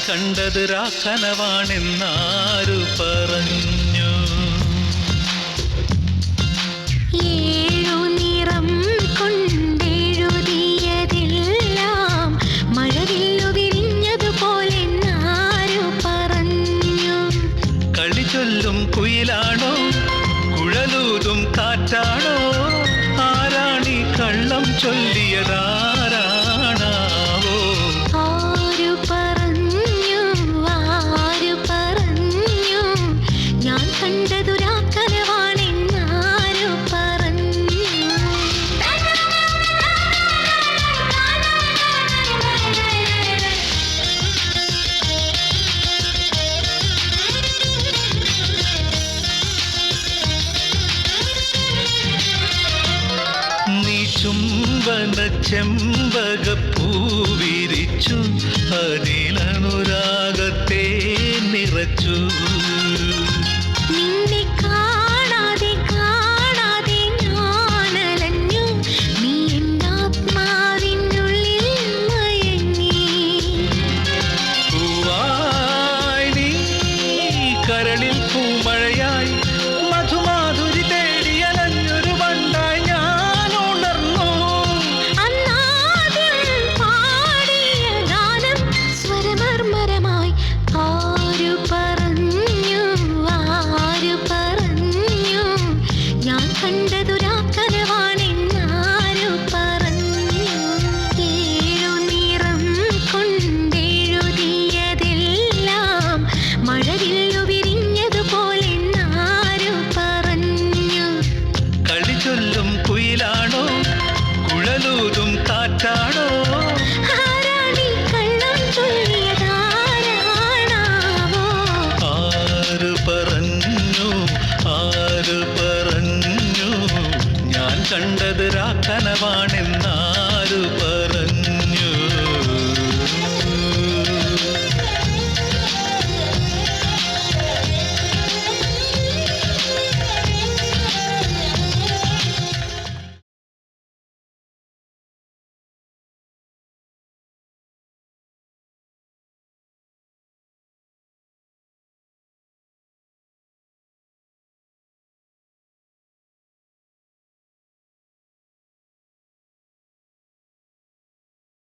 കണ്ടത് രാക്കനവാണെന്നാരു പറഞ്ഞു. ഏഴു നിറം കൊണ്ടെഴുതിയതെല്ലാം മഴവില്ലു വിരിഞ്ഞതുപോലെന്നാരു പറഞ്ഞു. കളി ചൊല്ലും കുയിലാണോ കുഴലൂതും കാറ്റാണോ ആരാണി കള്ളം ചൊല്ലിയതാരാണാവോ? ആരു പറഞ്ഞു ഞാൻ കണ്ടതു രാക്കനവാണെന്നാരു പറഞ്ഞു. നീ ചുംബന ചെമ്പകപ്പൂവിരിച്ചു അതിലനുരാഗത്തെ നിറച്ചു. നിന്നെ കാണാതെ കാണാതെ ഞാനലഞ്ഞു നീ എന്നാത്മാവിനുള്ളിൽ മയങ്ങി. പൂവായി നീ കരളിൽ പൂമഴയായി മധുമാധുരി തേടിയലഞ്ഞൊരു വണ്ടായി ഞാൻ ഉണർന്നു. അന്നാദ്യം പാടിയ ഗാനം സ്വരമർമരമായി ആരു പറഞ്ഞു ഞാൻ കണ്ടതു രാക്കനവാണെന്നാരു പറഞ്ഞു. ഏഴു നിറം കൊണ്ടെഴുതിയതെല്ലാം മഴവില്ലു വിരിഞ്ഞതുപോലെന്നാരു പറഞ്ഞു. കളി ചൊല്ലും കുയിലാണോ കുഴലൂതും കാറ്റാണോ ആരാണീ കള്ളം ചൊല്ലിയതാരാണാവോ? ആര് പറഞ്ഞു ഞാൻ കണ്ടത് രാക്കനവാണെന്നാരു പറഞ്ഞു.